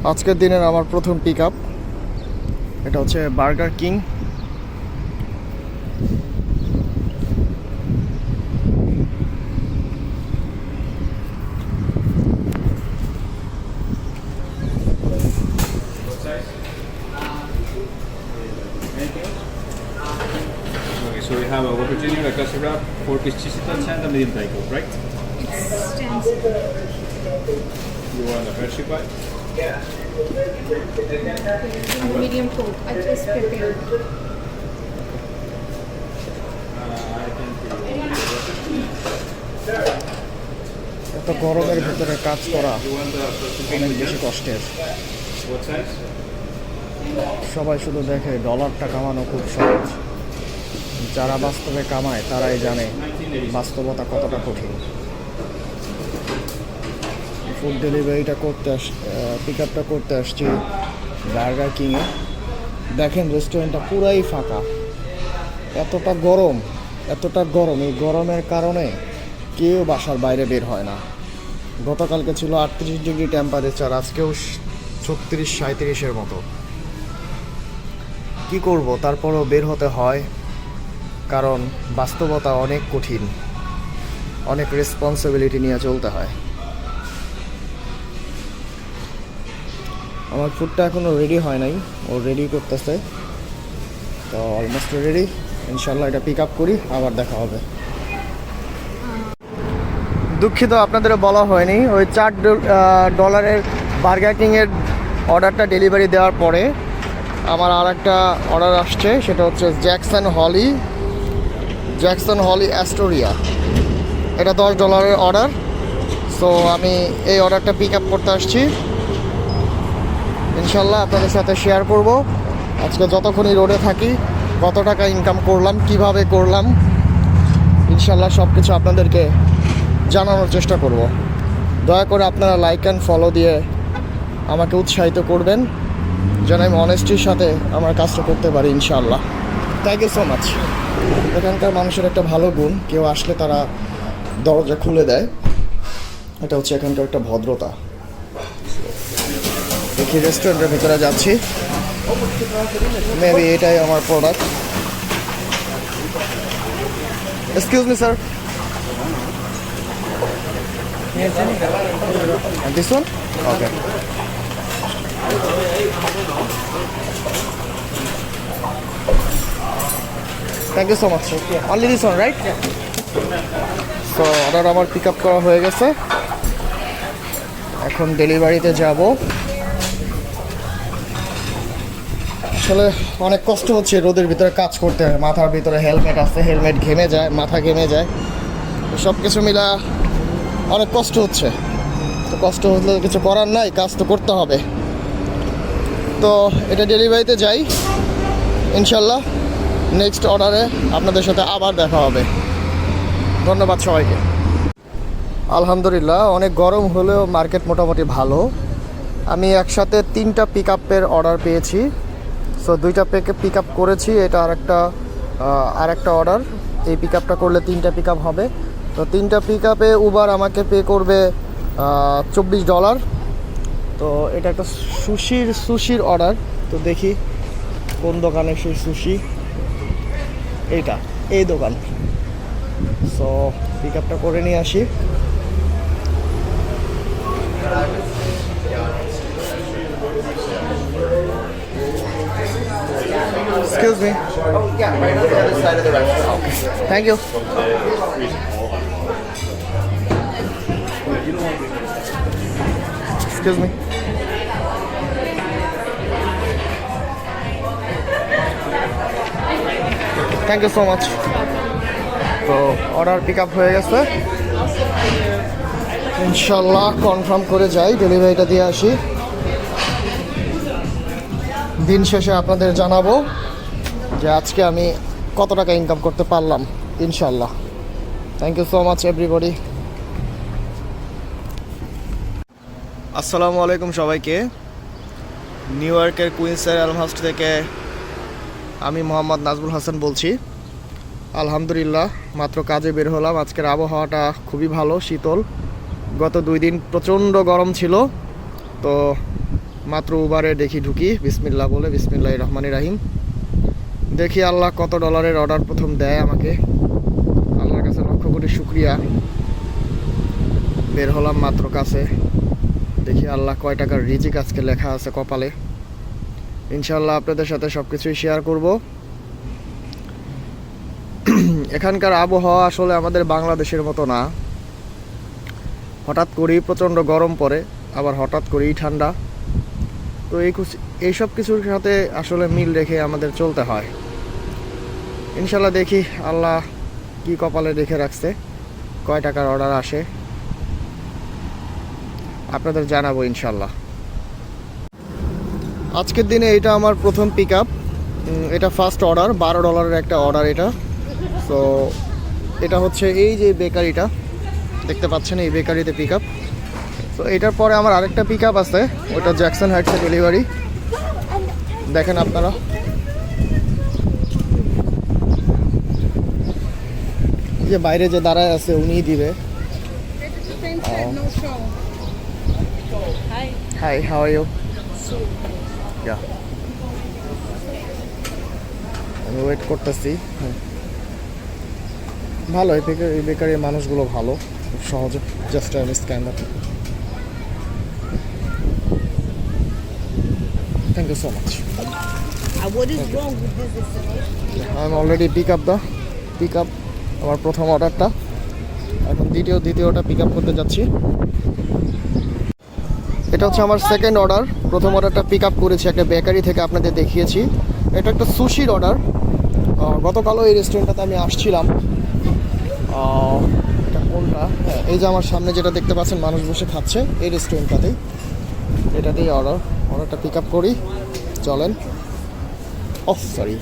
আজকের দিনের আমার প্রথম পিক আপ। এটা হচ্ছে Burger King. Okay, so we have a Whopper Junior, a classic wrap, 4-piece cheesy touch, and a medium Diet Coke, right? It's stands. You want a Hershey bite? Medium cold. I just prepared. I can এত গরমের ভিতরে কাজ করা You want the অনেক বেশি কষ্টের। what size? সবাই শুধু দেখে ডলারটা কামানো খুব সহজ, যারা বাস্তবে কামায় তারাই জানে বাস্তবতা কতটা কঠিন। ফুড ডেলিভারিটা করতে পিক আপটা করতে আসছি বার্গার কিংয়ে। দেখেন রেস্টুরেন্টটা পুরাই ফাঁকা। এতটা গরম, এই গরমের কারণে কেউ বাসার বাইরে বের হয় না। গতকালকে ছিল 38 ডিগ্রি টেম্পারেচার, আজকেও 36-37-এর মতো। কি করব, তারপরও বের হতে হয়, কারণ বাস্তবতা অনেক কঠিন, অনেক রেসপন্সিবিলিটি নিয়ে চলতে হয়। আমার ফুডটা এখনও রেডি হয় নাই, ও রেডি করতেছে, তো অলমোস্ট রেডি। ইনশাল্লাহ এটা পিক আপ করি, আবার দেখা হবে। দুঃখিত, আপনাদের বলা হয়নি, ওই $4 বার্গার কিংয়ের অর্ডারটা ডেলিভারি দেওয়ার পরে আমার আর একটা অর্ডার আসছে, সেটা হচ্ছে জ্যাকসন হলি অ্যাস্টোরিয়া। এটা $10 অর্ডার। সো আমি এই অর্ডারটা পিক আপ করতে আসছি। ইনশাল্লাহ আপনাদের সাথে শেয়ার করব আজকে যতক্ষণই রোডে থাকি কত টাকা ইনকাম করলাম, কিভাবে করলাম। ইনশাল্লাহ সব কিছু আপনাদেরকে জানানোর চেষ্টা করব। দয়া করে আপনারা লাইক অ্যান্ড ফলো দিয়ে আমাকে উৎসাহিত করবেন, যেন আমি অনেস্টির সাথে আমার কাজটা করতে পারি ইনশাআল্লাহ। Thank you so much. এখানকার মানুষের একটা ভালো গুণ, কেউ আসলে তারা দরজা খুলে দেয়, এটা হচ্ছে এখানকার একটা ভদ্রতা। দেখি রেস্টুরেন্টের ভিতরে যাচ্ছি, মেবি এটাই আমার product. Excuse me sir, this one? Okay. Thank you so much. Only this one, right? তো অর্ডার আমার পিক আপ করা হয়ে গেছে, এখন ডেলিভারিতে যাব। আসলে অনেক কষ্ট হচ্ছে রোদের ভিতরে কাজ করতে, মাথার ভিতরে হেলমেট আছে, হেলমেট ঘেমে যায়, মাথা ঘেমে যায়, সব কিছু মিলা অনেক কষ্ট হচ্ছে। তো কষ্ট হলে কিছু করার নাই, কাজ তো করতে হবে। তো এটা ডেলিভারিতে যাই, ইনশাল্লাহ নেক্সট অর্ডারে আপনাদের সাথে আবার দেখা হবে। ধন্যবাদ সবাইকে। আলহামদুলিল্লাহ, অনেক গরম হলেও মার্কেট মোটামুটি ভালো। আমি একসাথে 3টা পিক আপের অর্ডার পেয়েছি। সো 2টা পিক আপ করেছি, এটা আরেকটা অর্ডার। এই পিক আপটা করলে 3টা পিক আপ হবে। তো 3টা পিক আপে উবার আমাকে পে করবে $24। তো এটা একটা সুশির অর্ডার। তো দেখি কোন দোকানে সেই সুশি, এই দোকান। সো পিক আপটা করে নিয়ে আসি। Excuse me. Oh, yeah, right on the other side of the restaurant. Thank you. Excuse me. Thank you so much. তো অর্ডার পিক আপ হয়ে গেছে, ইনশাল্লাহ কনফার্ম করে যাই, ডেলিভারিটা দিয়ে আসি। দিন শেষে আপনাদের জানাবো যে আজকে আমি কত টাকা ইনকাম করতে পারলাম ইনশাল্লাহ। Thank you so much everybody. আসসালামু আলাইকুম সবাইকে। নিউ ইয়র্কের কুইন্সের এলমহার্স্ট থেকে আমি মোহাম্মদ নাজমুল হাসান বলছি। আলহামদুলিল্লাহ মাত্র কাজে বের হলাম। আজকের আবহাওয়াটা খুবই ভালো, শীতল। গত 2 দিন প্রচণ্ড গরম ছিল, তো মাত্র উবারে দেখি ঢুকি বিসমিল্লাহ বলে, বিসমিল্লাহির রহমানির রাহিম। দেখি আল্লাহ কত ডলারের অর্ডার প্রথম দেয় আমাকে। আল্লাহর কাছে লক্ষ কোটি শুকরিয়া। বের হলাম মাত্র কাছে, দেখি আল্লাহ কয় টাকার রিজিক আজকে লেখা আছে কপালে। ইনশাআল্লাহ আপনাদের সাথে সব কিছুই শেয়ার করব। এখানকার আবহাওয়া আসলে আমাদের বাংলাদেশের মতো না। হঠাৎ করেই প্রচণ্ড গরম পড়ে, আবার হঠাৎ করেই ঠান্ডা। তো এইসব কিছুর সাথে আসলে মিল রেখে আমাদের চলতে হয়। ইনশাল্লাহ দেখি আল্লাহ কি কপালে রেখে রাখছে, কয় টাকার অর্ডার আসে আপনাদের জানাবো ইনশাল্লাহ। আজকের দিনে এটা আমার প্রথম পিক আপ। এটা ফার্স্ট অর্ডার, $12 একটা অর্ডার এটা। তো এটা হচ্ছে এই যে বেকারিটা দেখতে পাচ্ছেন, এই বেকারিতে পিক আপ। তো এটার পরে আমার আরেকটা পিক আপ আছে, ওটা জ্যাকসন হাইটসে ডেলিভারি। দেখেন আপনারা, যে বাইরে যে দাঁড়ায় আছে উনিই দিবে। Hi, how are you? আমি ওয়েট করতেছি। ভালো, এই বেকারির মানুষগুলো ভালো, খুব সহজে। জাস্ট আমি scanner. Thank you so much. What is wrong with this installation? I'm already pick up আমার প্রথম অর্ডারটা। এখন দ্বিতীয়টা পিক আপ করতে যাচ্ছি। এটা হচ্ছে আমার সেকেন্ড অর্ডার। প্রথম অর্ডারটা পিক আপ করেছি একটা বেকারি থেকে, আপনাদের দেখিয়েছি। এটা একটা সুশির অর্ডার। গতকালও এই রেস্টুরেন্টটাতে আমি আসছিলাম। এটা কোনটা? হ্যাঁ, এই যে আমার সামনে যেটা দেখতে পাচ্ছেন মানুষ বসে খাচ্ছে, এই রেস্টুরেন্টটাতেই, এটাতেই অর্ডারটা পিক আপ করি। চলেন। Oh sorry,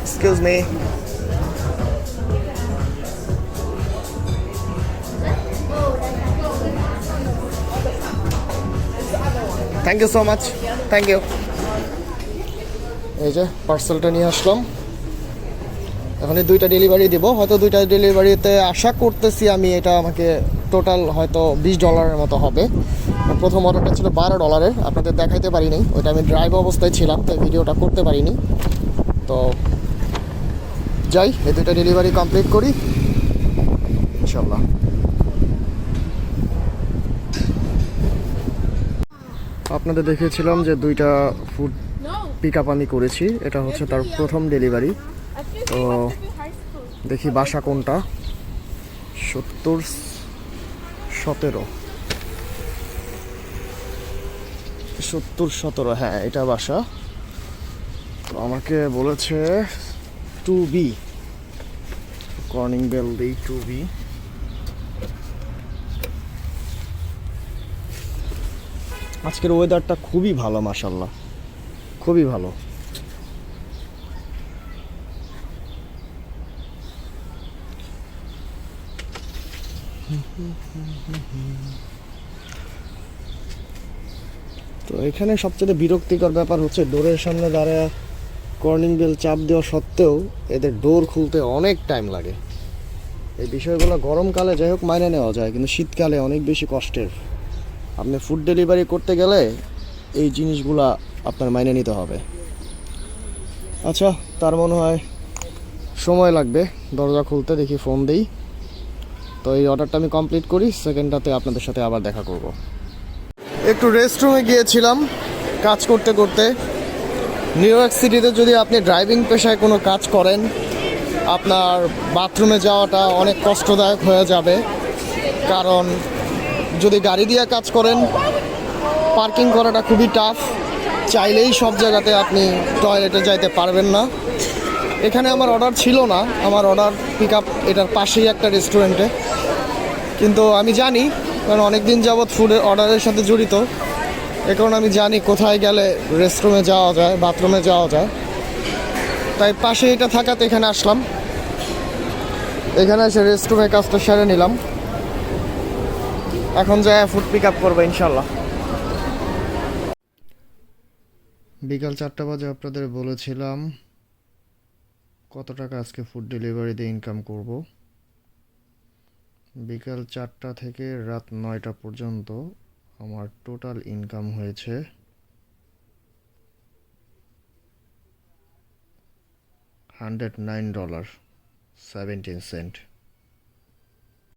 excuse me. Thank you so much, thank you. এই যে পার্সেলটা নিয়ে আসলাম। এখন এই 2টা ডেলিভারি দেবো। হয়তো 2টা ডেলিভারিতে আশা করতেছি আমি এটা আমাকে টোটাল হয়তো $20 মতো হবে। প্রথম অর্ডারটা ছিল $12, আপনাদের দেখাইতে পারিনি, ওইটা আমি ড্রাইভ অবস্থায় ছিলাম, তাই ভিডিওটা করতে পারিনি। তো যাই, এই 2টা ডেলিভারি কমপ্লিট করি ইনশাল্লাহ। আপনাদের দেখিয়েছিলাম যে 2টা ফুড পিক আপ আমি করেছি। এটা হচ্ছে তার প্রথম ডেলিভারি। তো দেখি বাসা কোনটা। 70-17, হ্যাঁ এটা বাসা। তো আমাকে বলেছে 2B, কর্নিং বেল দিই 2B। আজকের ওয়েদারটা খুবই ভালো, মাশাল্লাহ, খুবই ভালো। তো এখানে সবচেয়ে বিরক্তিকর ব্যাপার হচ্ছে ডোরের সামনে দাঁড়ায় কর্নিং বেল চাপ দেওয়া সত্ত্বেও এদের ডোর খুলতে অনেক টাইম লাগে। এই বিষয়গুলো গরমকালে যাই হোক মাইনে নেওয়া যায়, কিন্তু শীতকালে অনেক বেশি কষ্টের। আপনি ফুড ডেলিভারি করতে গেলে এই জিনিসগুলা আপনার মাইনে নিতে হবে। আচ্ছা, তার মনে হয় সময় লাগবে দরজা খুলতে। দেখি ফোন দিই। তো এই অর্ডারটা আমি কমপ্লিট করি, সেকেন্ডটাতে আপনাদের সাথে আবার দেখা করব। একটু রেস্টরুমে গিয়েছিলাম কাজ করতে করতে। নিউ ইয়র্ক সিটিতে যদি আপনি ড্রাইভিং পেশায় কোনো কাজ করেন, আপনার বাথরুমে যাওয়াটা অনেক কষ্টদায়ক হয়ে যাবে। কারণ যদি গাড়ি দিয়ে কাজ করেন, পার্কিং করাটা খুবই টাফ। চাইলেই সব জায়গাতে আপনি টয়লেটে যাইতে পারবেন না। এখানে আমার অর্ডার ছিল না, আমার অর্ডার পিক আপ এটার পাশেই একটা রেস্টুরেন্টে। কিন্তু আমি জানি, কারণ অনেক দিন যাবৎ ফুডের অর্ডারের সাথে জড়িত, এ কারণে আমি জানি কোথায় গেলে রেস্টরুমে যাওয়া যায়, বাথরুমে যাওয়া যায়। তাই পাশে এটা থাকাতে এখানে আসলাম। এখানে এসে রেস্টরুমে কাজটা সেরে নিলাম। এখন যায় ফুড পিক আপ করবো ইনশাল্লাহ। বিকাল 4টা বাজে আপনাদের বলেছিলাম কত টাকা আজকে ফুড ডেলিভারি দিয়ে ইনকাম করব। বিকাল 4টা থেকে রাত 9টা পর্যন্ত আমার টোটাল ইনকাম হয়েছে $109.17